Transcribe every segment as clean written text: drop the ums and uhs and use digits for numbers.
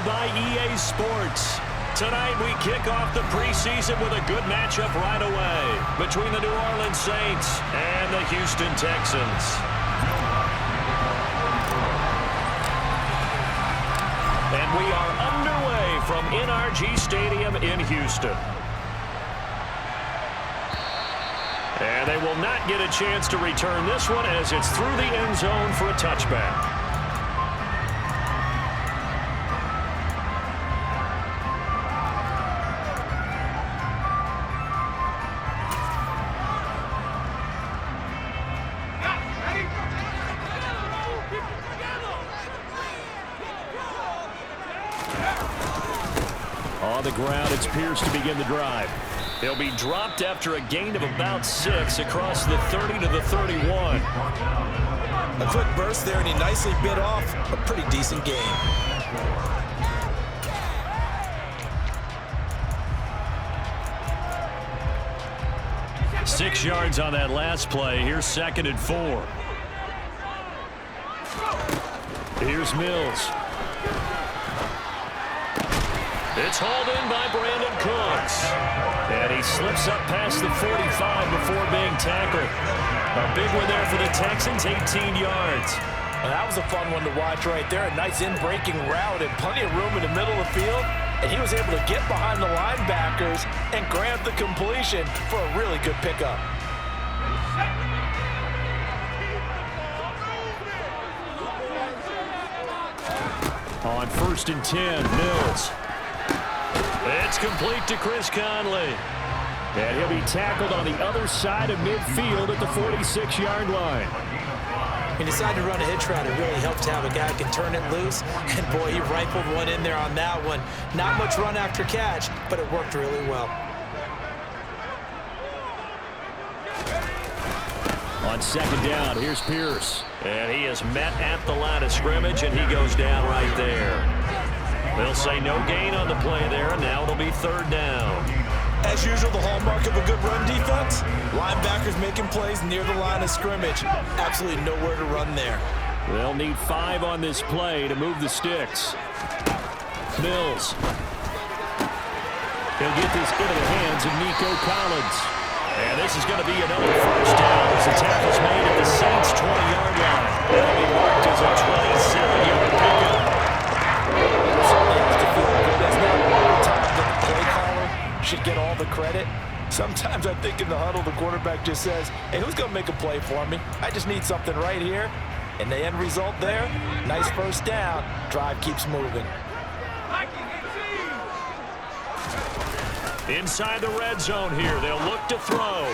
presented by EA Sports. Tonight we kick off the preseason with a good matchup right away between the New Orleans Saints and the Houston Texans. And we are underway from NRG Stadium in Houston. And they will not get a chance to return this one as it's through the end zone for a touchback. On the ground, it's Pierce to begin the drive. He'll be dropped after a gain of about 6 across the 30 to the 31. A quick burst there, and he nicely bit off a pretty decent gain. Six yards on that last play. Here's 2nd and 4. Here's Mills. It's hauled in by Brandon Cooks. And he slips up past the 45 before being tackled. A big one there for the Texans, 18 yards. Well, that was a fun one to watch right there. A nice in-breaking route and plenty of room in the middle of the field. And he was able to get behind the linebackers and grab the completion for a really good pickup. On 1st and 10, Mills. It's complete to Chris Conley. And he'll be tackled on the other side of midfield at the 46-yard line. He decided to run a hitch route. It really helps to have a guy who can turn it loose. And, boy, he rifled one in there on that one. Not much run after catch, but it worked really well. On 2nd down, here's Pierce. And he is met at the line of scrimmage, and he goes down right there. They'll say no gain on the play there, and now it'll be 3rd down. As usual, the hallmark of a good run defense, linebackers making plays near the line of scrimmage. Absolutely nowhere to run there. They'll need 5 on this play to move the sticks. Mills. He'll get this into the hands of Nico Collins. And this is going to be another 1st down as the tackle's made at the Saints' 20-yard line. That'll be marked as a 27-yard pickup. Should get all the credit. Sometimes I think in the huddle, the quarterback just says, hey, who's going to make a play for me? I just need something right here. And the end result there, nice 1st down. Drive keeps moving. Inside the red zone here, they'll look to throw.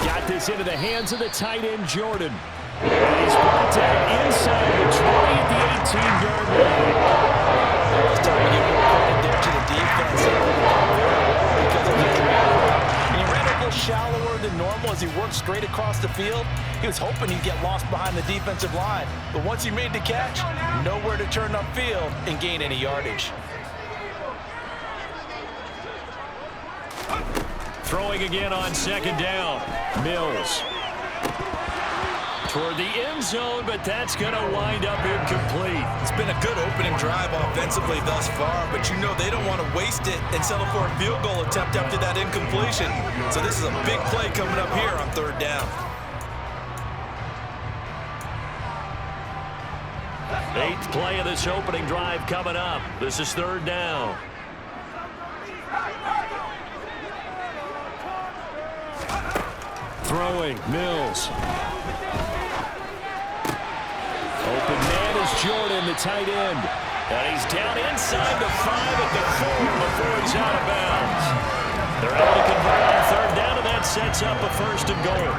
Got this into the hands of the tight end, Jordan. And he's brought down inside the 20 at the 18-yard line. It's time to give credit there to the defense. And he ran a little shallower than normal as he worked straight across the field. He was hoping he'd get lost behind the defensive line. But once he made the catch, nowhere to turn upfield and gain any yardage. Throwing again on 2nd down. Mills. Toward the end zone, but that's going to wind up incomplete. It's been a good opening drive offensively thus far, but you know they don't want to waste it and settle for a field goal attempt after that incompletion. So this is a big play coming up here on 3rd down. 8th play of this opening drive coming up. This is 3rd down. Throwing, Mills. Open man is Jordan, the tight end. And he's down inside the 5 at the 4 before he's out of bounds. They're able to convert on 3rd down, and that sets up a 1st and goal.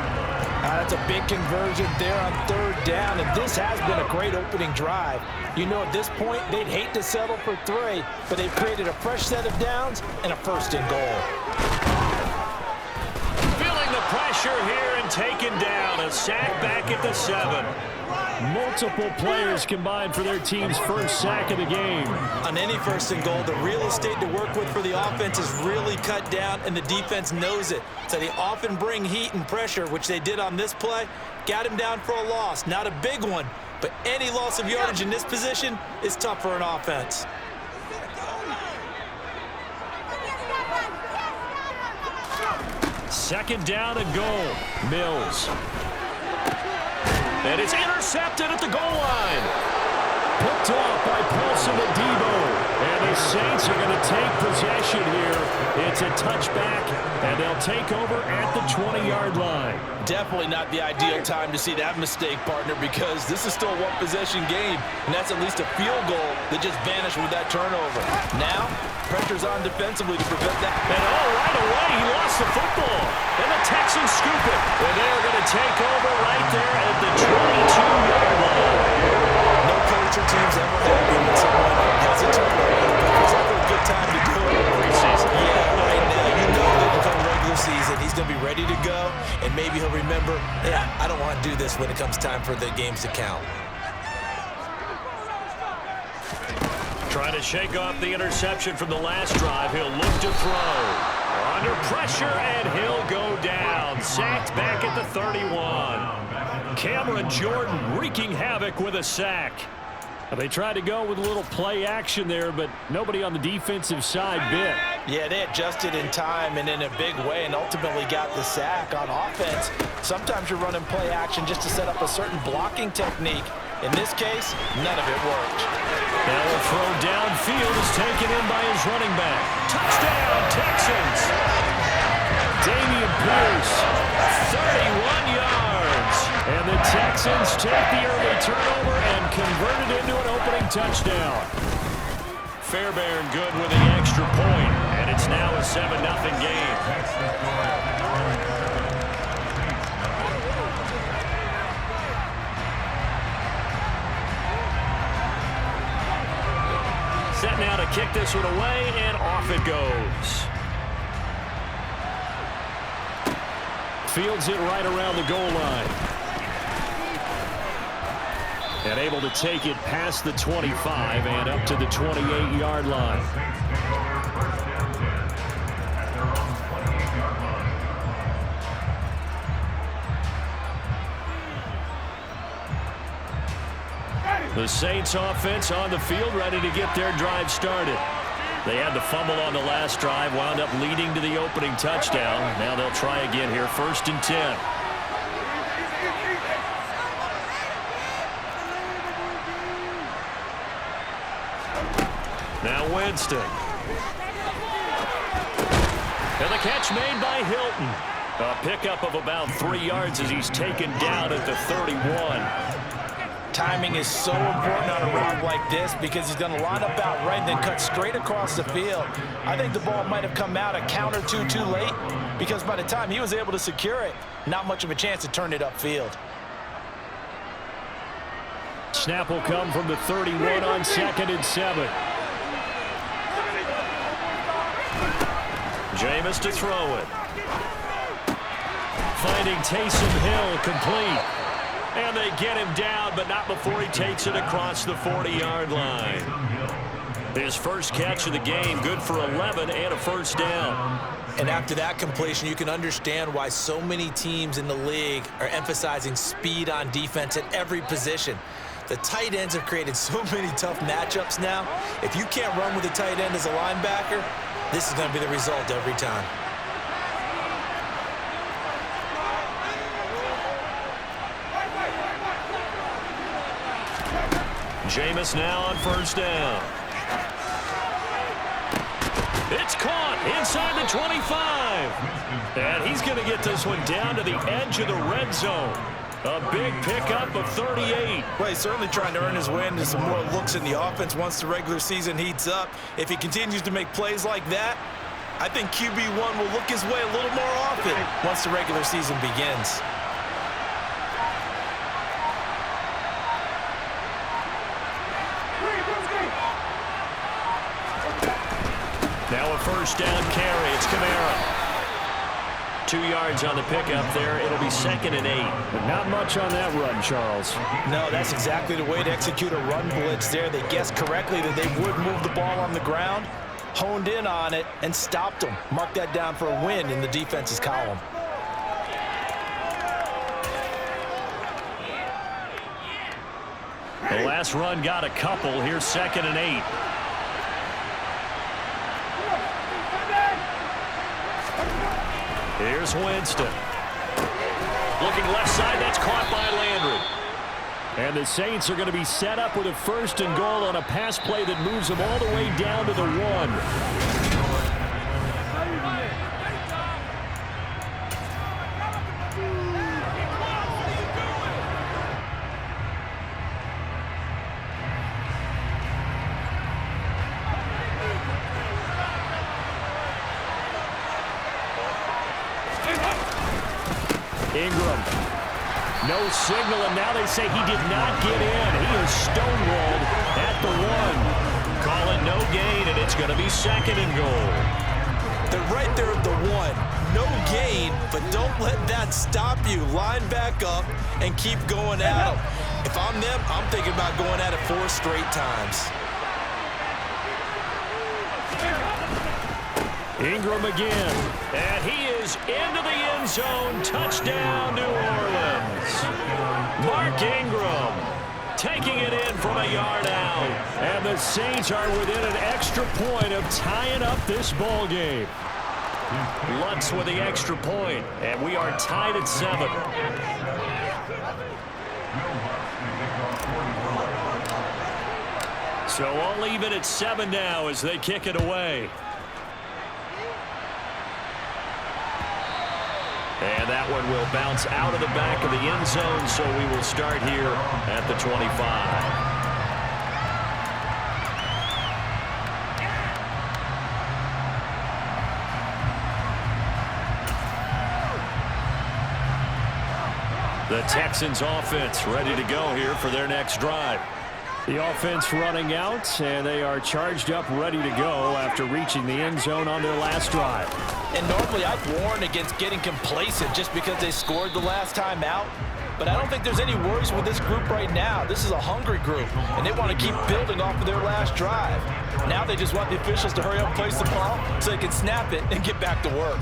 That's a big conversion there on 3rd down, and this has been a great opening drive. You know, at this point, they'd hate to settle for 3, but they've created a fresh set of downs and a 1st and goal. Feeling the pressure here and taken down. A sack back at the 7. Multiple players combined for their team's 1st sack of the game. On any 1st and goal, the real estate to work with for the offense is really cut down, and the defense knows it. So they often bring heat and pressure, which they did on this play. Got him down for a loss. Not a big one, but any loss of yardage in this position is tough for an offense. Second down and goal. Mills. And it's intercepted at the goal line. Picked off by Paulson and Debo. And the Saints are going to take possession here. It's a touchback, and they'll take over at the 20-yard line. Definitely not the ideal time to see that mistake, partner, because this is still a one-possession game, and that's at least a field goal that just vanished with that turnover. Now, pressure's on defensively to prevent that. And right away, he lost the football. And the Texans scoop it. And they're going to take over right there at the 22-yard line. No coach or team's ever happy when someone has a turnover. It's ever a good time to do it. Preseason. Yeah, right now. You know that come regular season, he's going to be ready to go, and maybe he'll remember, yeah, I don't want to do this when it comes time for the games to count. Trying to shake off the interception from the last drive. He'll look to throw. Under pressure, and he'll go down. Sacked back at the 31. Cameron Jordan wreaking havoc with a sack. They tried to go with a little play action there, but nobody on the defensive side bit. Yeah, they adjusted in time and in a big way and ultimately got the sack. On offense, sometimes you're running play action just to set up a certain blocking technique. In this case, none of it worked. Now a throw downfield is taken in by his running back. Touchdown, Texans! Dameon Pierce, 31 yards. And the Texans take the early turnover and convert it into an opening touchdown. Fairbairn good with the extra point, and it's now a 7-0 game. Set now to kick this one away, and off it goes. Fields it right around the goal line. And able to take it past the 25 and up to the 28-yard line. The Saints offense on the field, ready to get their drive started. They had the fumble on the last drive, wound up leading to the opening touchdown. Now they'll try again here, 1st and 10. Now Winston. And the catch made by Hilton. A pickup of about 3 yards as he's taken down at the 31. Timing is so important on a route like this because he's going to line up out right and then cut straight across the field. I think the ball might have come out a count or two too late because by the time he was able to secure it, not much of a chance to turn it upfield. Snap will come from the 31 on 2nd and 7. Jameis to throw it. Finding Taysom Hill complete. And they get him down, but not before he takes it across the 40-yard line. His first catch of the game, good for 11 and a first down. And after that completion, you can understand why so many teams in the league are emphasizing speed on defense at every position. The tight ends have created so many tough matchups now. If you can't run with a tight end as a linebacker, this is going to be the result every time. Jameis now on 1st down. It's caught inside the 25. And he's going to get this one down to the edge of the red zone. A big pickup of 38. Well, he's certainly trying to earn his way into some more looks in the offense once the regular season heats up. If he continues to make plays like that, I think QB1 will look his way a little more often once the regular season begins. Now a first down carry. It's Kamara. 2 yards on the pickup there. It'll be 2nd and 8. But not much on that run, Charles. No, that's exactly the way to execute a run blitz there. They guessed correctly that they would move the ball on the ground, honed in on it, and stopped them. Mark that down for a win in the defense's column. The last run got a couple. Here's 2nd and 8. Here's Winston. Looking left side, that's caught by Landry. And the Saints are going to be set up with a 1st and goal on a pass play that moves them all the way down to the 1. Ingram. No signal, and now they say he did not get in. He is stonewalled at the 1. Call it no gain, and it's going to be 2nd and goal. They're right there at the 1. No gain, but don't let that stop you. Line back up and keep going at them. If I'm them, I'm thinking about going at it 4 straight times. Ingram again, and he is into the end zone. Touchdown, New Orleans. Mark Ingram taking it in from a yard out. And the Saints are within an extra point of tying up this ball game. Lutz with the extra point, and we are tied at 7. So all even at 7 now as they kick it away. And that one will bounce out of the back of the end zone, so we will start here at the 25. The Texans offense ready to go here for their next drive. The offense running out, and they are charged up, ready to go after reaching the end zone on their last drive. And normally I'd warn against getting complacent just because they scored the last time out. But I don't think there's any worries with this group right now. This is a hungry group, and they want to keep building off of their last drive. Now they just want the officials to hurry up and place the ball so they can snap it and get back to work.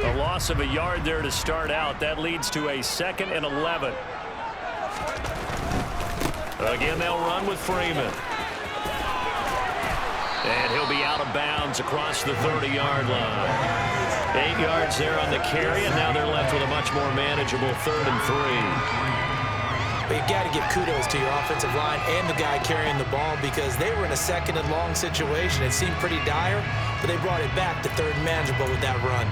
A loss of a yard there to start out. That leads to a 2nd and 11. Again, they'll run with Freeman. And he'll be out of bounds across the 30-yard line. 8 yards there on the carry, and now they're left with a much more manageable 3rd and 3. But you got to give kudos to your offensive line and the guy carrying the ball because they were in a 2nd and long situation. It seemed pretty dire, but they brought it back to 3rd and manageable with that run.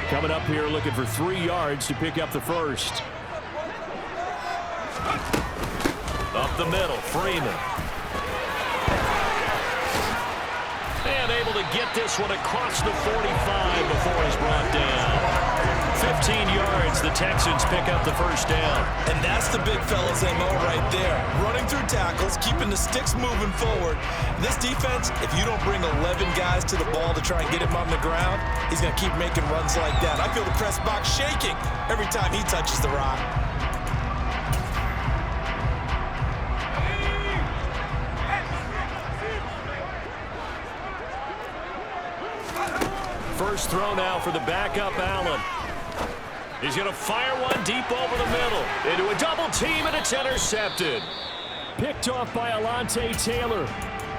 Coming up here looking for 3 yards to pick up the 1st. Up the middle, Freeman. And able to get this one across the 45 before he's brought down. 15 yards, the Texans pick up the 1st down. And that's the big fella's MO right there. Running through tackles, keeping the sticks moving forward. This defense, if you don't bring 11 guys to the ball to try and get him on the ground, he's going to keep making runs like that. I feel the press box shaking every time he touches the rock. First throw now for the backup, Allen. He's going to fire one deep over the middle. Into a double team, and it's intercepted. Picked off by Alontae Taylor.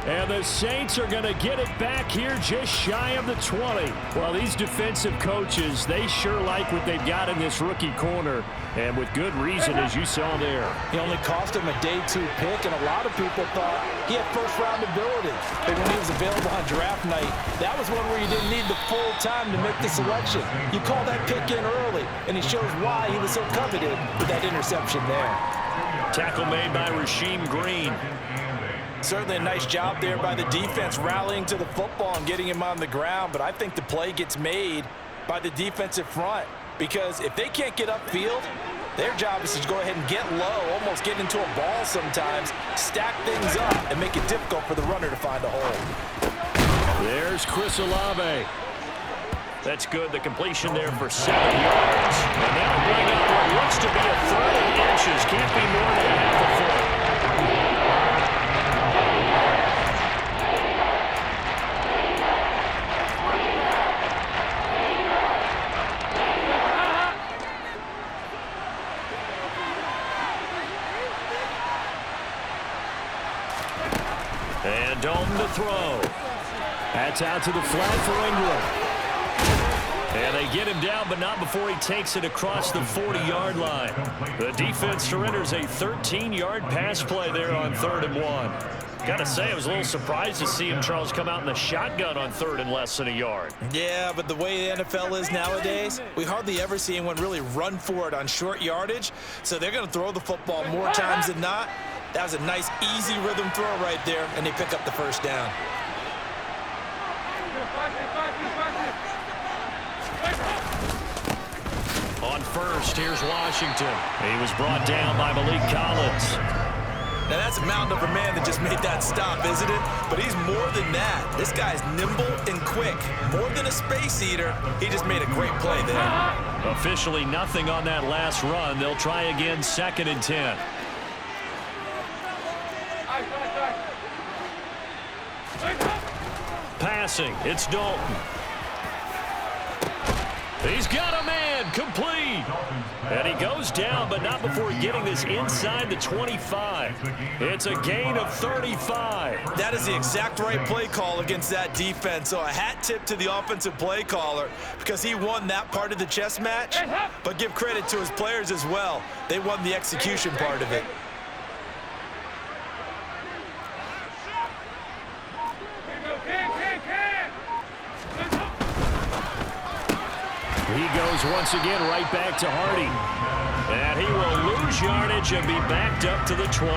And the Saints are going to get it back here just shy of the 20. Well, these defensive coaches, they sure like what they've got in this rookie corner. And with good reason, as you saw there. He only cost him a day 2 pick, and a lot of people thought he had first-round ability. But when he was available on draft night, that was one where you didn't need the full time to make the selection. You call that pick in early, and he shows why he was so coveted with that interception there. Tackle made by Rasheem Green. Certainly a nice job there by the defense rallying to the football and getting him on the ground, but I think the play gets made by the defensive front because if they can't get upfield, their job is to go ahead and get low, almost get into a ball sometimes, stack things up, and make it difficult for the runner to find a hole. There's Chris Olave. That's good. The completion there for 7 yards. And that'll bring up what looks to be a 3rd and inches. Can't be more than a half a foot. And Dalton to throw. That's out to the flat for Ingram. And they get him down, but not before he takes it across the 40-yard line. The defense surrenders a 13-yard pass play there on 3rd and 1. Got to say, I was a little surprised to see him, Charles, come out in the shotgun on 3rd and less than a yard. Yeah, but the way the NFL is nowadays, we hardly ever see anyone really run for it on short yardage. So they're going to throw the football more times than not. That was a nice, easy rhythm throw right there, and they pick up the first down. On first, here's Washington. He was brought down by Malik Collins. Now, that's a mountain of a man that just made that stop, isn't it? But he's more than that. This guy's nimble and quick. More than a space eater, he just made a great play there. Officially nothing on that last run. They'll try again, 2nd and 10. Passing, it's Dalton. He's got a man, complete. And he goes down, but not before getting this inside the 25. It's a gain of 35. That is the exact right play call against that defense. So a hat tip to the offensive play caller because he won that part of the chess match. But give credit to his players as well. They won the execution part of it. He goes once again right back to Hardy. And he will lose yardage and be backed up to the 24.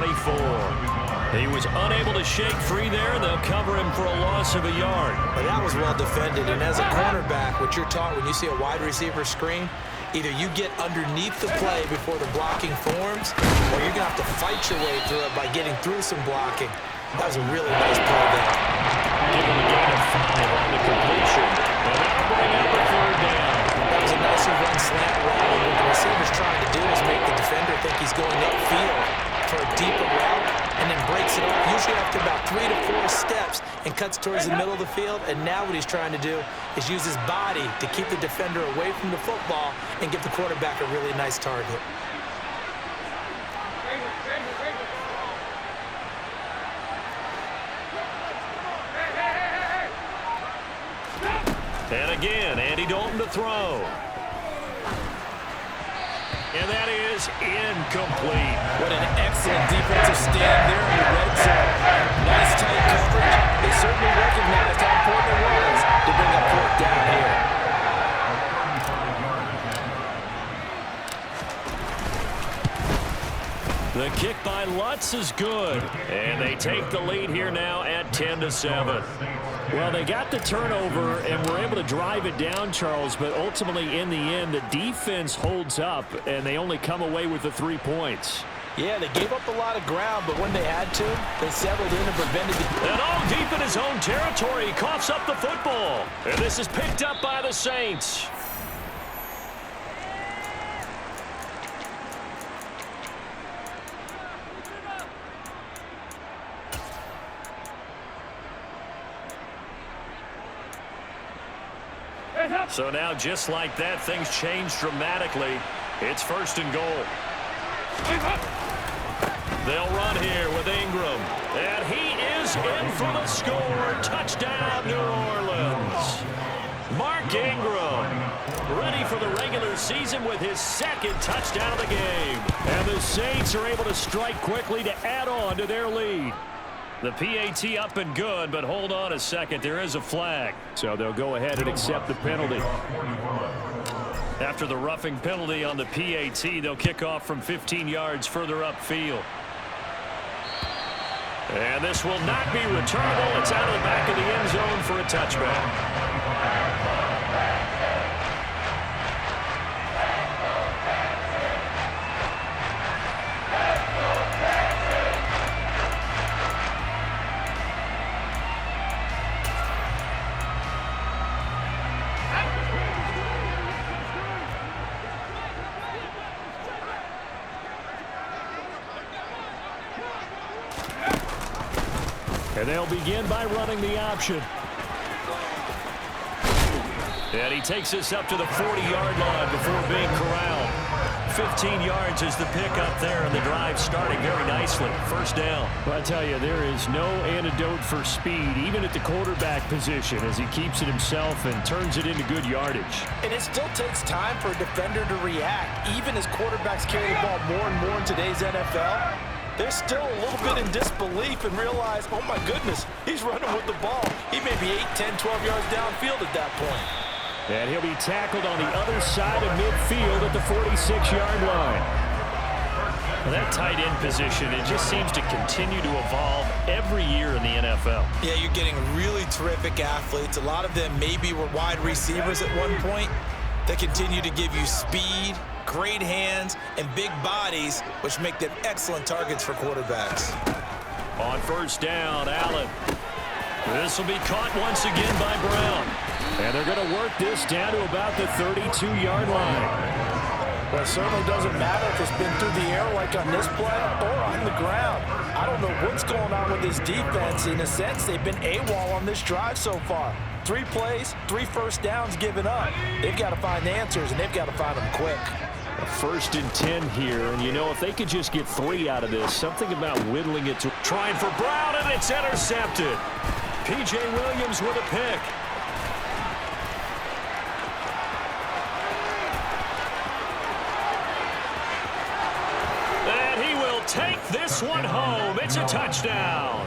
He was unable to shake free there, and they'll cover him for a loss of a yard. Well, that was well defended. And as a cornerback, what you're taught when you see a wide receiver screen, either you get underneath the play before the blocking forms, or you're going to have to fight your way through it by getting through some blocking. That was a really nice play there. Give him a gain of 5 on the completion. And that'll bring up a 3rd down. That was a nicely run slant route. What the receiver's trying to do is make the defender think he's going upfield for a deeper route and then breaks it off, usually after about 3 to 4 steps, and cuts towards the middle of the field. And now what he's trying to do is use his body to keep the defender away from the football and give the quarterback a really nice target. And again, Andy Dalton to throw. And that is incomplete. What an excellent defensive stand there in the red zone. Nice tight coverage. They certainly recognized how important it was to bring up 4th down here. The kick by Lutz is good. And they take the lead here now at 10-7. Well, they got the turnover and were able to drive it down, Charles, but ultimately in the end, the defense holds up, and they only come away with the 3 points. Yeah, they gave up a lot of ground, but when they had to, they settled in and prevented the... And all deep in his own territory, he coughs up the football. And this is picked up by the Saints. So now, just like that, things change dramatically. It's 1st and goal. They'll run here with Ingram. And he is in for the score. Touchdown, New Orleans. Mark Ingram, ready for the regular season with his 2nd touchdown of the game. And the Saints are able to strike quickly to add on to their lead. The PAT up and good, but hold on a second. There is a flag. So they'll go ahead and accept the penalty. After the roughing penalty on the PAT, they'll kick off from 15 yards further upfield. And this will not be returnable. It's out of the back of the end zone for a touchback. And they'll begin by running the option. And he takes this up to the 40-yard line before being corralled. 15 yards is the pickup there, and the drive starting very nicely. First down. Well, I tell you, there is no antidote for speed, even at the quarterback position, as he keeps it himself and turns it into good yardage. And it still takes time for a defender to react. Even as quarterbacks carry the ball more and more in today's NFL, they're still a little bit in disbelief and realize, oh my goodness, he's running with the ball. He may be 8, 10, 12 yards downfield at that point. And he'll be tackled on the other side of midfield at the 46-yard line. Well, that tight end position, it just seems to continue to evolve every year in the NFL. Yeah, you're getting really terrific athletes. A lot of them maybe were wide receivers at one point. They continue to give you speed, great hands, and big bodies, which make them excellent targets for quarterbacks. On first down, Allen. This will be caught once again by Brown. And they're going to work this down to about the 32-yard line. Well, it certainly doesn't matter if it's been through the air like on this play or on the ground. I don't know what's going on with this defense. In a sense, they've been AWOL on this drive so far. 3 plays, 3 first downs given up. They've got to find answers, and they've got to find them quick. First and 10 here, and you know, if they could just get 3 out of this, something about whittling it to... Trying for Brown, and it's intercepted. P.J. Williams with a pick. Take this one home. It's a touchdown.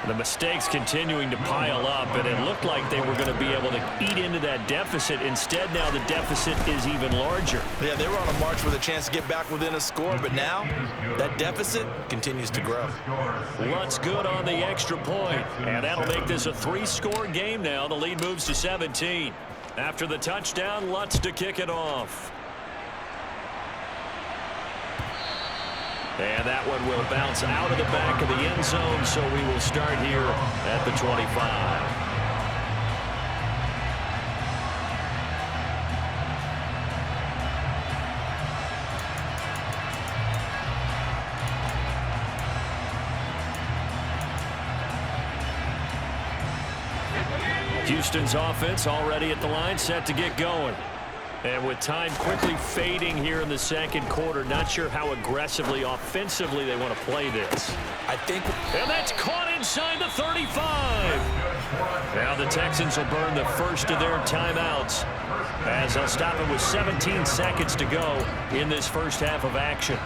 The mistakes continuing to pile up, and it looked like they were going to be able to eat into that deficit. Instead, now the deficit is even larger. Yeah, they were on a march with a chance to get back within a score, but now that deficit continues to grow. Lutz good on the extra point, and that'll make this a 3-score game now. The lead moves to 17. After the touchdown, Lutz to kick it off. And that one will bounce out of the back of the end zone, so we will start here at the 25. Houston's offense already at the line, set to get going. And with time quickly fading here in the second quarter, not sure how aggressively, offensively they want to play this. And that's caught inside the 35. Now the Texans will burn the first of their timeouts as they'll stop it with 17 seconds to go in this first half of action.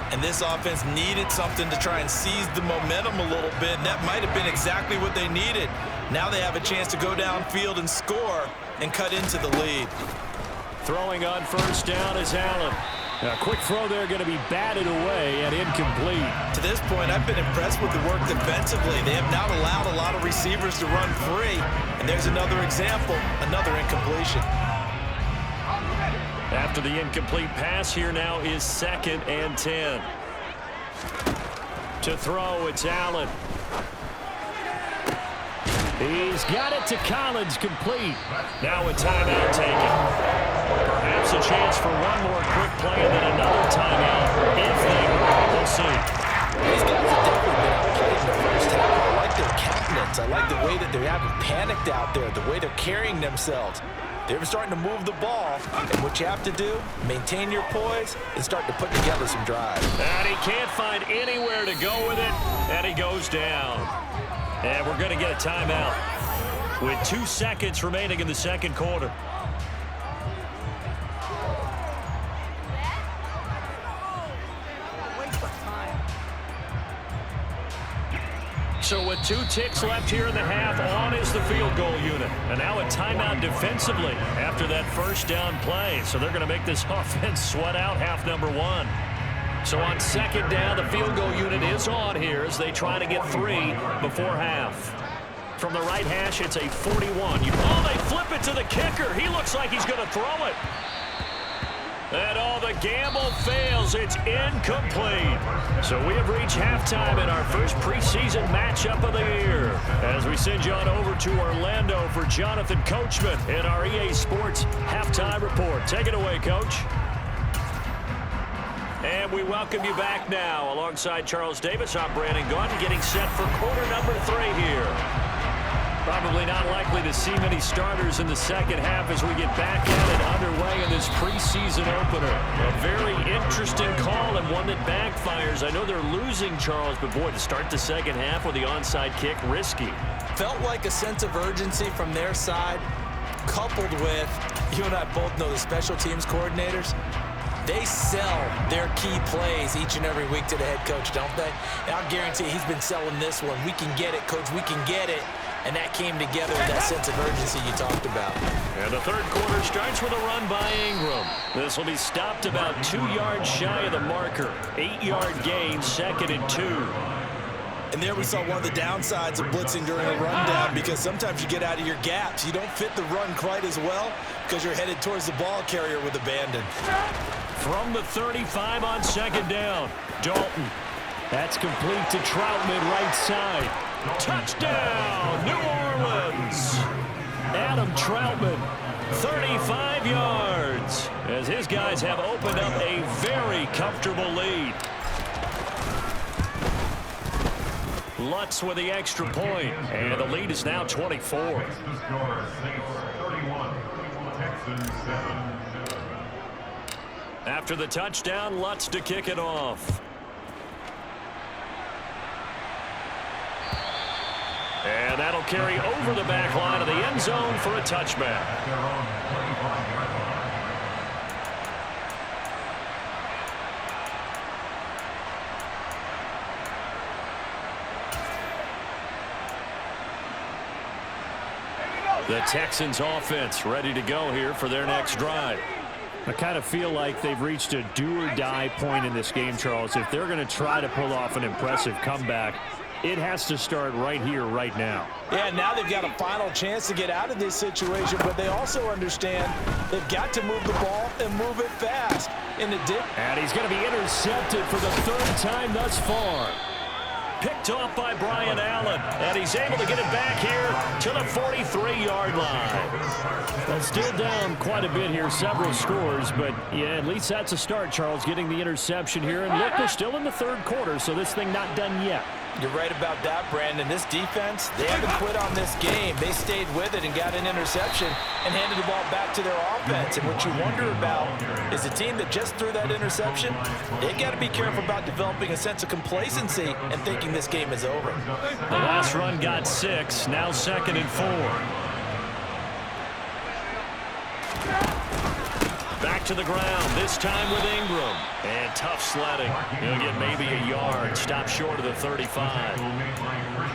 And this offense needed something to try and seize the momentum a little bit, and that might have been exactly what they needed. Now they have a chance to go downfield and score and cut into the lead. Throwing on first down is Allen. A quick throw there going to be batted away and incomplete. To this point, I've been impressed with the work defensively. They have not allowed a lot of receivers to run free. And there's another example, another incompletion. After the incomplete pass, here now is 2nd and 10. To throw, it's Allen. He's got it to Collins, complete. Now a timeout taken. Perhaps a chance for one more quick play and then another timeout if they hurry. We'll see. These guys have definitely been outplayed in the first half. I like their countenance. I like the way that they haven't panicked out there, the way they're carrying themselves. They're starting to move the ball, and what you have to do, maintain your poise and start to put together some drives. And he can't find anywhere to go with it, and he goes down. And we're going to get a timeout with 2 seconds remaining in the second quarter. So with 2 ticks left here in the half, on is the field goal unit. And now a timeout defensively after that first down play. So they're going to make this offense sweat out half number 1. So on second down, the field goal unit is on here as they try to get 3 before half. From the right hash, it's a 41. Oh, they flip it to the kicker. He looks like he's going to throw it. And the gamble fails. It's incomplete. So we have reached halftime in our first preseason matchup of the year. As we send you on over to Orlando for Jonathan Coachman in our EA Sports Halftime Report. Take it away, Coach. And we welcome you back now. Alongside Charles Davis, I'm Brandon Gaudin, getting set for quarter number 3 here. Probably not likely to see many starters in the second half as we get back at it underway in this preseason opener. A very interesting call and one that backfires. I know they're losing, Charles, but boy, to start the second half with the onside kick, risky. Felt like a sense of urgency from their side, coupled with, you and I both know the special teams coordinators, they sell their key plays each and every week to the head coach, don't they? And I'll guarantee he's been selling this one. We can get it, coach, we can get it. And that came together with that sense of urgency you talked about. And the third quarter starts with a run by Ingram. This will be stopped about 2 yards shy of the marker. 8-yard gain, 2nd and 2. And there we saw one of the downsides of blitzing during a rundown, because sometimes you get out of your gaps. You don't fit the run quite as well because you're headed towards the ball carrier with abandon. From the 35 on 2nd down, Dalton. That's complete to Troutman, right side. Touchdown, New Orleans. Adam Troutman, 35 yards, as his guys have opened up a very comfortable lead. Lutz with the extra point, and the lead is now 24. After the touchdown, Lutz to kick it off. And that'll carry over the back line of the end zone for a touchback. The Texans offense ready to go here for their next drive. I kind of feel like they've reached a do-or-die point in this game, Charles. If they're going to try to pull off an impressive comeback, it has to start right here, right now. Yeah, now they've got a final chance to get out of this situation, but they also understand they've got to move the ball and move it fast. And he's going to be intercepted for the 3rd time thus far. Picked off by Brian Allen, and he's able to get it back here to the 43-yard line. Well, still down quite a bit here, several scores, but yeah, at least that's a start, Charles, getting the interception here. And look, we're still in the 3rd quarter, so this thing not done yet. You're right about that, Brandon. This defense, they haven't quit on this game. They stayed with it and got an interception and handed the ball back to their offense. And what you wonder about is the team that just threw that interception, they got to be careful about developing a sense of complacency and thinking this game is over. The last run got 6, now 2nd and 4. Back to the ground, this time with Ingram. And tough sledding. He'll get maybe a yard, stop short of the 35.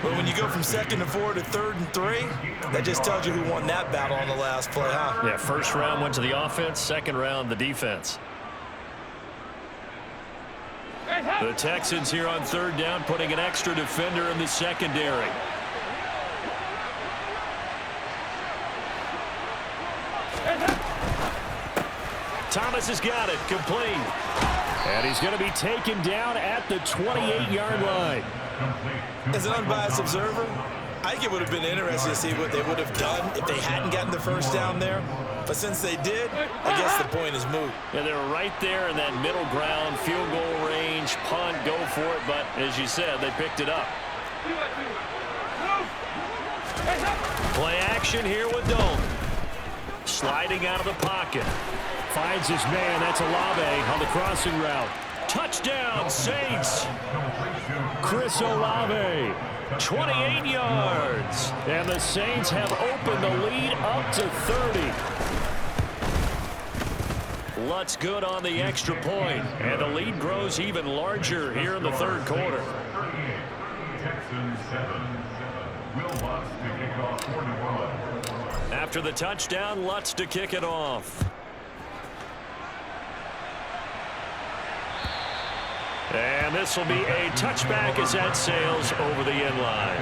But when you go from 2nd and 4 to 3rd and 3, that just tells you who won that battle on the last play, huh? Yeah, first round went to the offense, 2nd round the defense. The Texans here on 3rd down, putting an extra defender in the secondary. Thomas has got it, complete. And he's going to be taken down at the 28-yard line. As an unbiased observer, I think it would have been interesting to see what they would have done if they hadn't gotten the first down there. But since they did, I guess the point is moot. Yeah, they were right there in that middle ground, field goal range, punt, go for it. But as you said, they picked it up. Play action here with Dalton. Sliding out of the pocket. Finds his man. That's Olave on the crossing route. Touchdown, Saints. Chris Olave, 28 yards. And the Saints have opened the lead up to 30. Lutz good on the extra point, and the lead grows even larger here in the 3rd quarter. After the touchdown, Lutz to kick it off. And this will be a touchback as that sails over the end line.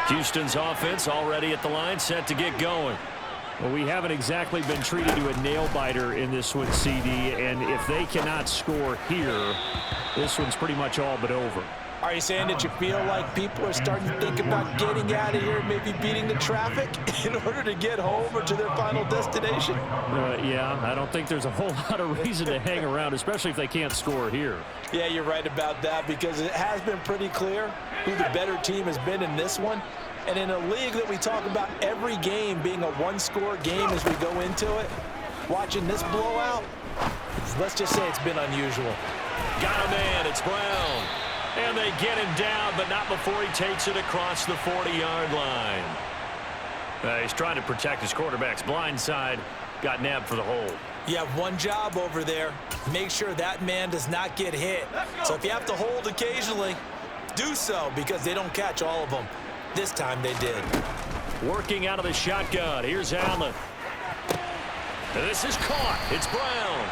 Houston's offense already at the line, set to get going. Well, we haven't exactly been treated to a nail-biter in this one, CD, and if they cannot score here, this one's pretty much all but over. Are you saying that you feel like people are starting to think about getting out of here, maybe beating the traffic in order to get home or to their final destination? Yeah, I don't think there's a whole lot of reason to hang around, especially if they can't score here. Yeah, you're right about that, because it has been pretty clear who the better team has been in this one. And in a league that we talk about every game being a one-score game as we go into it, watching this blowout, let's just say it's been unusual. Got a man, it's Brown. And they get him down, but not before he takes it across the 40-yard line. He's trying to protect his quarterback's blind side. Got nabbed for the hold. You have one job over there. Make sure that man does not get hit. So if you have to hold occasionally, do so, because they don't catch all of them. This time they did. Working out of the shotgun. Here's Allen. This is caught. It's Brown.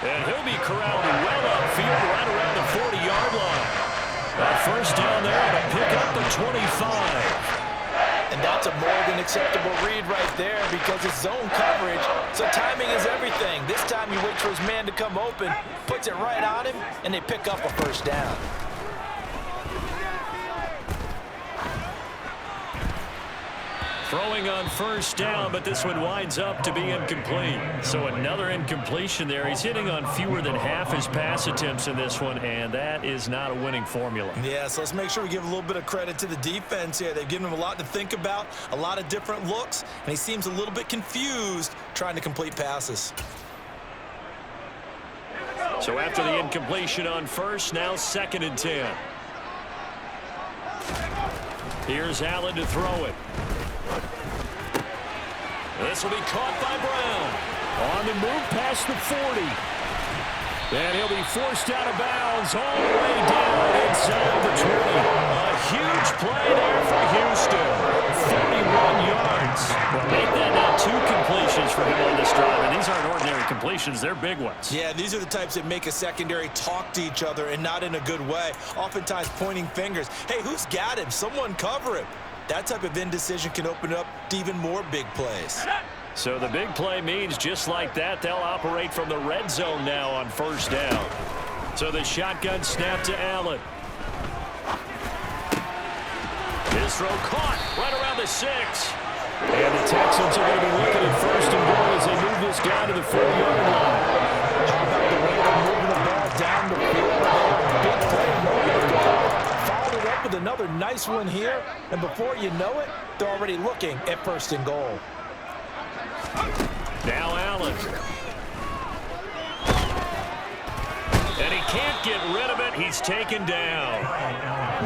And he'll be corralled well upfield right around the 40-yard line. First down there, and a pick up the 25. And that's a more than acceptable read right there, because it's zone coverage, so timing is everything. This time he waits for his man to come open, puts it right on him, and they pick up a first down. Throwing on first down, but this one winds up to be incomplete. So another incompletion there. He's hitting on fewer than half his pass attempts in this one, and that is not a winning formula. Yeah, so let's make sure we give a little bit of credit to the defense here. They've given him a lot to think about, a lot of different looks, and he seems a little bit confused trying to complete passes. So after the incompletion on first, now 2nd and 10. Here's Allen to throw it. This will be caught by Brown. On the move past the 40. And he'll be forced out of bounds all the way down inside the 20. A huge play there for Houston. 31 yards. Well, make that now 2 completions for him on this drive. And these aren't ordinary completions. They're big ones. Yeah, these are the types that make a secondary talk to each other, and not in a good way. Oftentimes pointing fingers. Hey, who's got him? Someone cover him. That type of indecision can open up to even more big plays. So the big play means just like that, they'll operate from the red zone now on first down. So the shotgun snap to Allen. His throw caught right around the 6. And the Texans are going to be looking at first and goal as they move this down to the 40-yard line. How about the way they're moving the ball down the field? Big play, followed up with another nice one here, and before you know it, they're already looking at first and goal. Now Allen. And he can't get rid of it. He's taken down.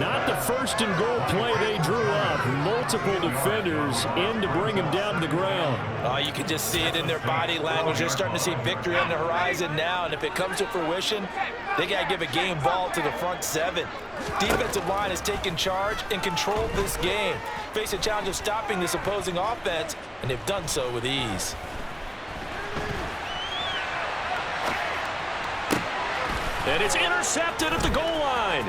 Not the first and goal play they drew up. Multiple defenders in to bring him down to the ground. You can just see it in their body language. They're starting to see victory on the horizon now, and if it comes to fruition, they got to give a game ball to the front 7. Defensive line has taken charge and controlled this game. Face a challenge of stopping this opposing offense, and they've done so with ease. And it's intercepted at the goal line.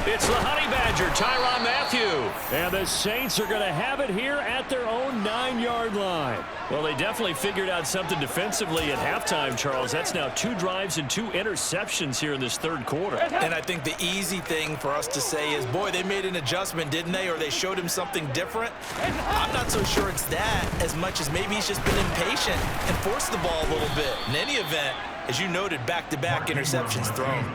It's the Honey Badger, Tyrann Mathieu. And the Saints are going to have it here at their own 9-yard line. Well, they definitely figured out something defensively at halftime, Charles. That's now 2 drives and 2 interceptions here in this third quarter. And I think the easy thing for us to say is, boy, they made an adjustment, didn't they? Or they showed him something different. I'm not so sure it's that as much as maybe he's just been impatient and forced the ball a little bit. In any event, as you noted, back-to-back interceptions thrown.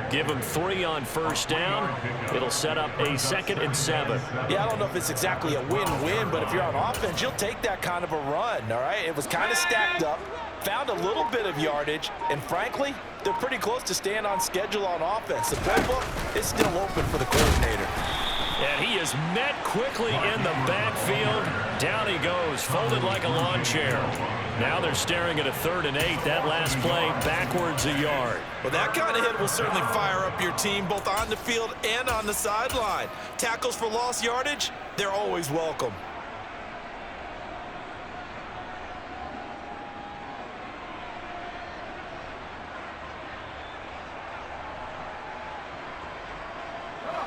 Give him 3 on first down. It'll set up a 2nd and 7. Yeah, I don't know if it's exactly a win-win, but if you're on offense, you'll take that kind of a run, all right? It was kind of stacked up, found a little bit of yardage, and frankly, they're pretty close to staying on schedule on offense. The playbook is still open for the coordinator. And he is met quickly in the backfield. Down he goes, folded like a lawn chair. Now they're staring at a 3rd and 8. That last play backwards a yard. Well, that kind of hit will certainly fire up your team both on the field and on the sideline. Tackles for lost yardage, they're always welcome.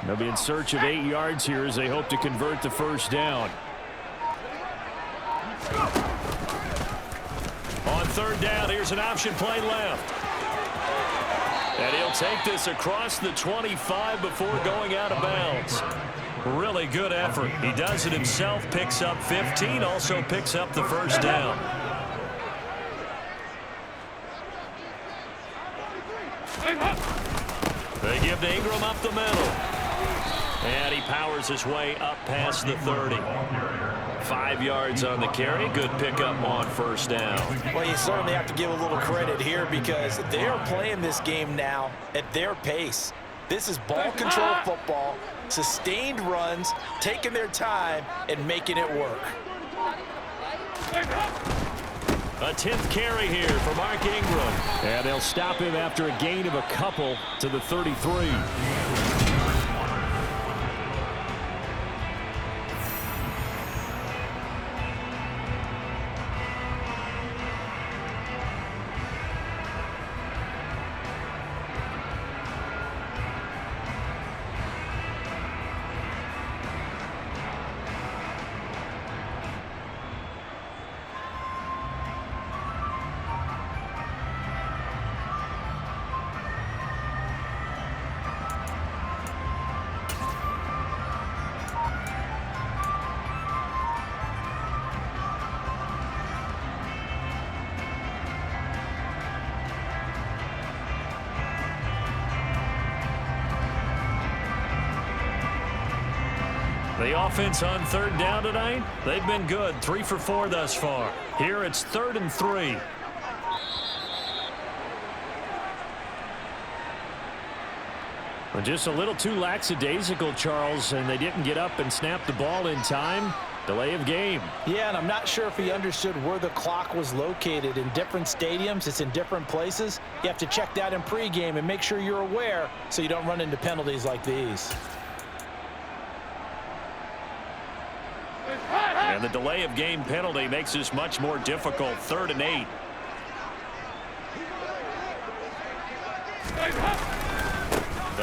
They'll be in search of 8 yards here as they hope to convert the first down. On 3rd down, here's an option play left. And he'll take this across the 25 before going out of bounds. Really good effort. He does it himself, picks up 15, also picks up the first down. They give to Ingram up the middle. And he powers his way up past the 30. 5 yards on the carry. Good pickup on first down. Well, you certainly have to give a little credit here because they're playing this game now at their pace. This is ball control football, sustained runs, taking their time and making it work. A 10th carry here for Mark Ingram. And they'll stop him after a gain of a couple to the 33. The offense on third down tonight, they've been good. 3 for 4 thus far. Here it's 3rd and 3. Well, just a little too lackadaisical, Charles, and they didn't get up and snap the ball in time. Delay of game. Yeah, and I'm not sure if he understood where the clock was located. In different stadiums, it's in different places. You have to check that in pregame and make sure you're aware so you don't run into penalties like these. And the delay of game penalty makes this much more difficult. 3rd and 8.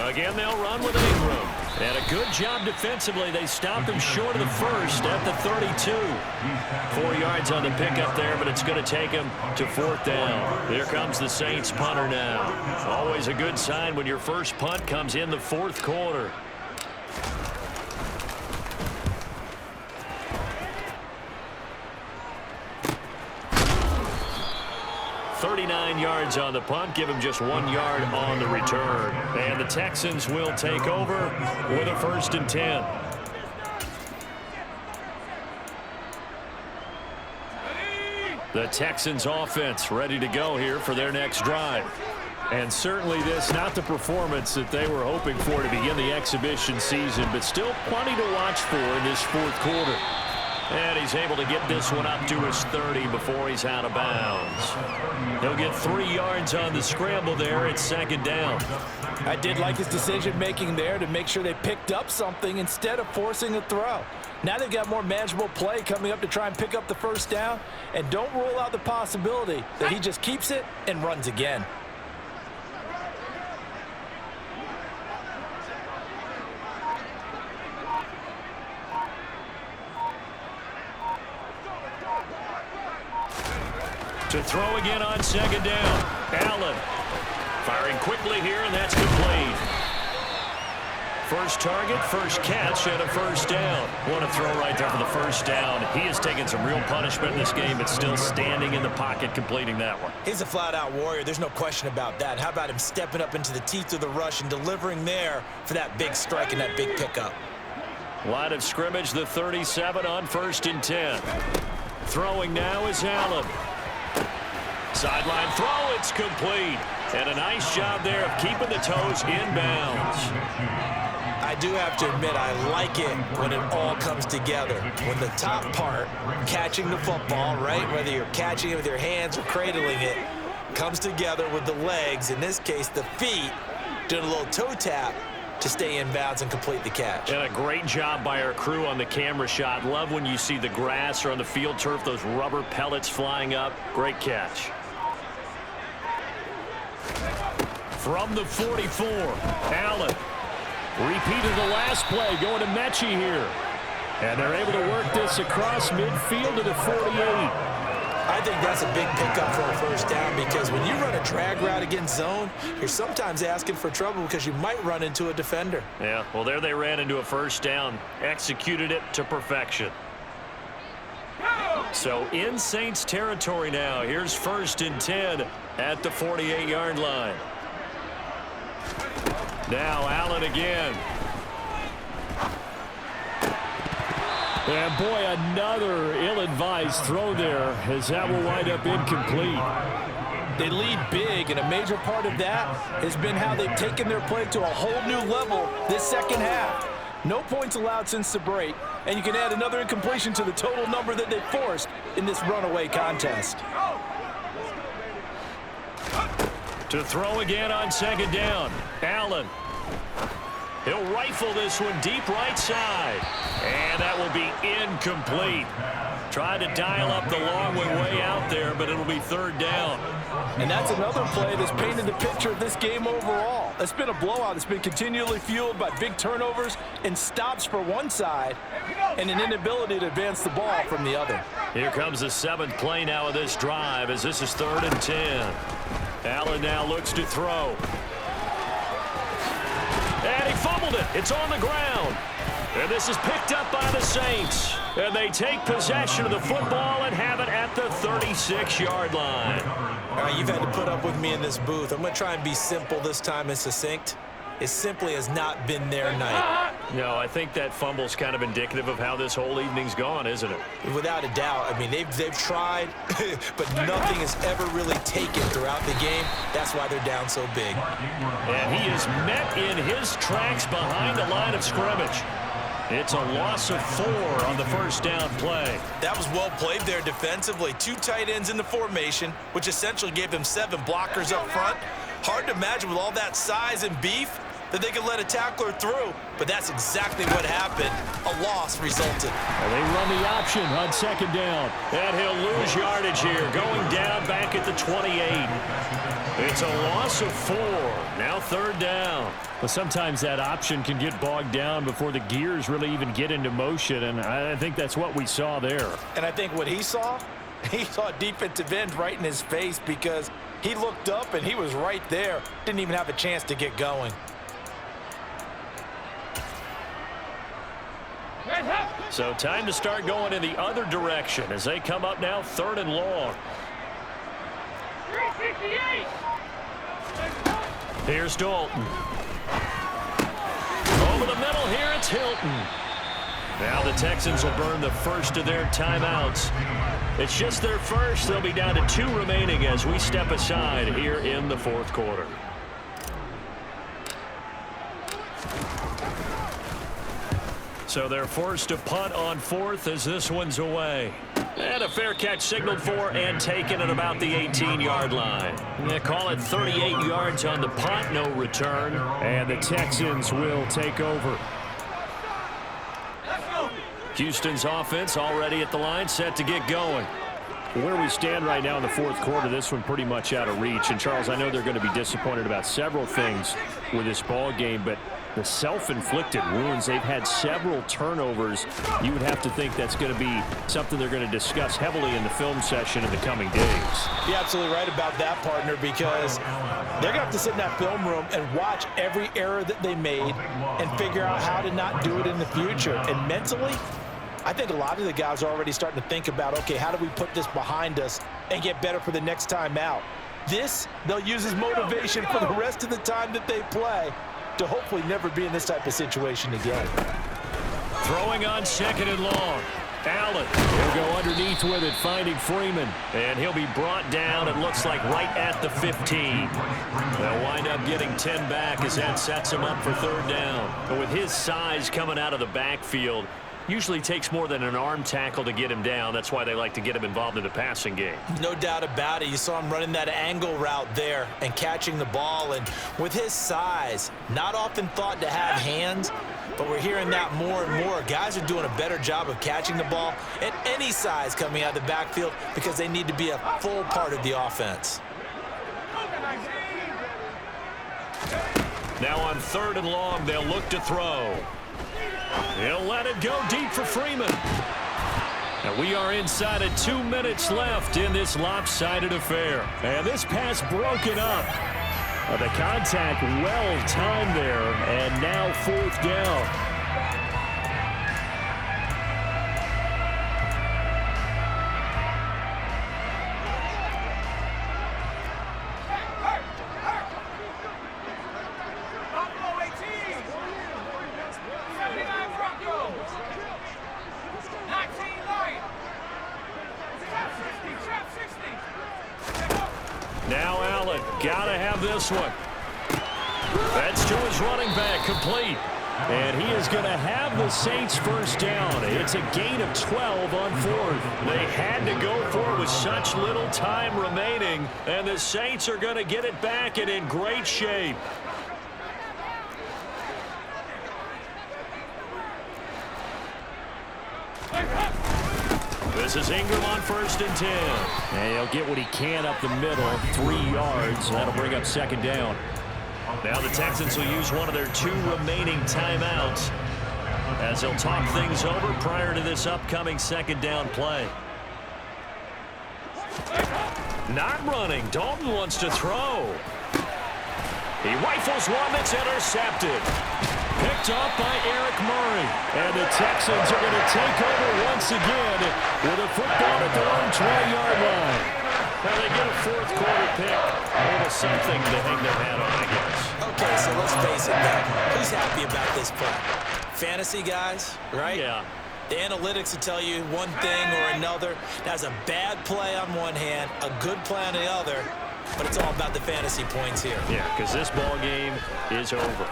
Again, they'll run with Ingram. And a good job defensively. They stopped him short of the first at the 32. 4 yards on the pickup there, but it's going to take him to 4th down. Here comes the Saints punter now. Always a good sign when your first punt comes in the 4th quarter. 39 yards on the punt, give him just 1 yard on the return. And the Texans will take over with a 1st and 10. The Texans offense ready to go here for their next drive. And certainly this, not the performance that they were hoping for to begin the exhibition season, but still plenty to watch for in this 4th quarter. And he's able to get this one up to his 30 before he's out of bounds. He'll get 3 yards on the scramble there at 2nd down. I did like his decision-making there to make sure they picked up something instead of forcing a throw. Now they've got more manageable play coming up to try and pick up the 1st down. And don't rule out the possibility that he just keeps it and runs again. To throw again on 2nd down. Allen firing quickly here, and that's complete. First target, first catch, and a 1st down. What a throw right there for the 1st down. He has taken some real punishment in this game, but still standing in the pocket, completing that one. He's a flat-out warrior. There's no question about that. How about him stepping up into the teeth of the rush and delivering there for that big strike and that big pickup? Line of scrimmage, the 37 on 1st and 10. Throwing now is Allen. Sideline throw, it's complete. And a nice job there of keeping the toes inbounds. I do have to admit, I like it when it all comes together. When the top part, catching the football, right, whether you're catching it with your hands or cradling it, comes together with the legs, in this case the feet, doing a little toe tap to stay in bounds and complete the catch. And a great job by our crew on the camera shot. Love when you see the grass or on the field turf, those rubber pellets flying up. Great catch. From the 44, Allen. Repeat of the last play, going to Mechie here. And they're able to work this across midfield to the 48. I think that's a big pickup for a first down because when you run a drag route against zone, you're sometimes asking for trouble because you might run into a defender. Yeah, well, there they ran into a first down, executed it to perfection. So in Saints territory now. Here's 1st and 10 at the 48-yard line. Now Allen again. And boy, another ill-advised throw there as that will wind up incomplete. They lead big, and a major part of that has been how they've taken their play to a whole new level this second half. No points allowed since the break, and you can add another incompletion to the total number that they forced in this runaway contest. To throw again on 2nd down. Allen. He'll rifle this one deep right side. And that will be incomplete. Tried to dial up the long way out there, but it'll be 3rd down. And that's another play that's painted the picture of this game overall. It's been a blowout. It's been continually fueled by big turnovers and stops for one side and an inability to advance the ball from the other. Here comes the 7th play now of this drive as this is 3rd and 10. Allen now looks to throw. And he fumbled it. It's on the ground. And this is picked up by the Saints. And they take possession of the football and have it at the 36-yard line. All right, you've had to put up with me in this booth. I'm going to try and be simple this time and succinct. It simply has not been their night. No, I think that fumble's kind of indicative of how this whole evening's gone, isn't it? Without a doubt. I mean, they've tried, but nothing has ever really taken throughout the game. That's why they're down so big. And he is met in his tracks behind the line of scrimmage. It's a loss of 4 on the 1st down play. That was well played there defensively. 2 tight ends in the formation, which essentially gave them 7 blockers up front. Hard to imagine with all that size and beef that they could let a tackler through, but that's exactly what happened. A loss resulted. And they run the option on 2nd down. And he'll lose yardage here, going down back at the 28. It's a loss of 4. Now 3rd down. Well, sometimes that option can get bogged down before the gears really even get into motion, and I think that's what we saw there. And I think what he saw a defensive end right in his face because he looked up and he was right there. Didn't even have a chance to get going. So time to start going in the other direction as they come up now 3rd and long. 368. Here's Dalton. Over the middle here, it's Hilton. Now the Texans will burn the first of their timeouts. It's just their first. They'll be down to 2 remaining as we step aside here in the 4th quarter. So they're forced to punt on 4th as this one's away. And a fair catch signaled for and taken at about the 18-yard line. They call it 38 yards on the punt, no return. And the Texans will take over. Houston's offense already at the line, set to get going. Where we stand right now in the 4th quarter, this one pretty much out of reach. And, Charles, I know they're going to be disappointed about several things with this ball game, but the self-inflicted wounds, they've had several turnovers. You would have to think that's going to be something they're going to discuss heavily in the film session in the coming days. You're absolutely right about that, partner, because they're going to have to sit in that film room and watch every error that they made and figure out how to not do it in the future. And mentally, I think a lot of the guys are already starting to think about, okay, how do we put this behind us and get better for the next time out? This, they'll use as motivation for the rest of the time that they play to hopefully never be in this type of situation again. Throwing on 2nd and long. Allen. He'll go underneath with it, finding Freeman. And he'll be brought down, it looks like, right at the 15. They'll wind up getting 10 back as that sets him up for 3rd down. But with his size coming out of the backfield, usually takes more than an arm tackle to get him down. That's why they like to get him involved in the passing game. No doubt about it. You saw him running that angle route there and catching the ball. And with his size, not often thought to have hands, but we're hearing that more and more. Guys are doing a better job of catching the ball at any size coming out of the backfield because they need to be a full part of the offense. Now on 3rd and long, they'll look to throw. He'll let it go deep for Freeman. And we are inside of 2 minutes left in this lopsided affair. And this pass broken up. The contact well timed there, and now 4th down. Now Allen, gotta have this one. That's to his running back, complete. And he is going to have the Saints first down. It's a gain of 12 on 4th. They had to go for it with such little time remaining, and the Saints are going to get it back and in great shape. This is Ingram on 1st and 10. And he'll get what he can up the middle, 3 yards. That'll bring up 2nd down. Now the Texans will use one of their 2 remaining timeouts as they'll talk things over prior to this upcoming 2nd down play. Not running. Dalton wants to throw. He rifles one that's intercepted. Picked up by Eric Murray. And the Texans are going to take over once again with a football at their own 20-yard line. Well, they get a 4th quarter pick. A little something to hang their hat on, I guess. Okay, so let's face it, Doug. Who's happy about this play? Fantasy guys, right? Yeah. The analytics will tell you one thing or another. That's a bad play on one hand, a good play on the other, but it's all about the fantasy points here. Yeah, because this ball game is over.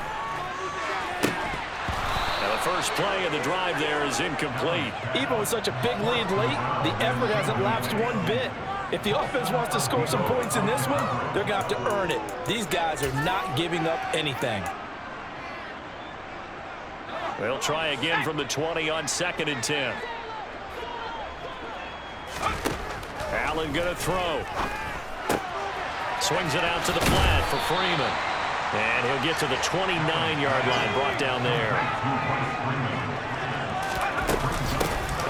Now the first play of the drive there is incomplete. Even with such a big lead late, the effort hasn't lapsed one bit. If the offense wants to score some points in this one, they're going to have to earn it. These guys are not giving up anything. They'll try again from the 20 on 2nd and 10. Allen going to throw. Swings it out to the flat for Freeman. And he'll get to the 29-yard line, brought down there.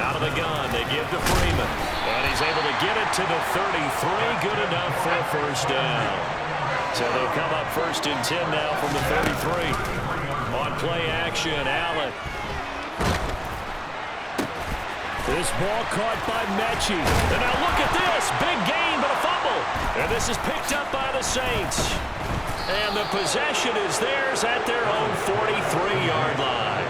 Out of the gun, they give to Freeman. And he's able to get it to the 33. Good enough for a first down. So they'll come up 1st and 10 now from the 33. On play action, Allen. This ball caught by Mechie. And now look at this. Big gain, but a fumble. And this is picked up by the Saints. And the possession is theirs at their own 43-yard line.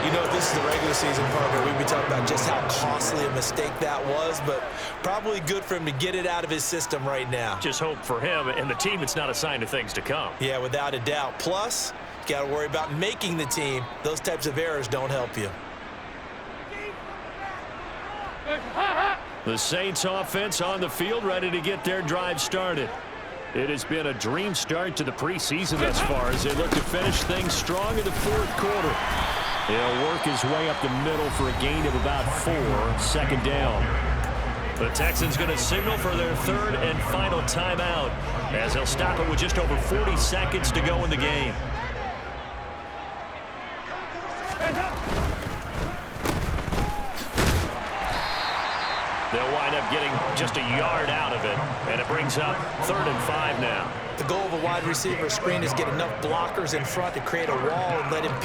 You know, this is the regular season partner. We'd be talking about just how costly a mistake that was, but probably good for him to get it out of his system right now. Just hope for him and the team it's not a sign of things to come. Yeah, without a doubt. Plus, you got to worry about making the team. Those types of errors don't help you. The Saints offense on the field ready to get their drive started. It has been a dream start to the preseason thus far as they look to finish things strong in the 4th quarter. He'll work his way up the middle for a gain of about 4, 2nd down. The Texans going to signal for their 3rd and final timeout as they'll stop it with just over 40 seconds to go in the game. They'll wind up getting just a yard out of it, and it brings up 3rd and 5 now. The goal of a wide receiver screen is get enough blockers in front to create a wall and let him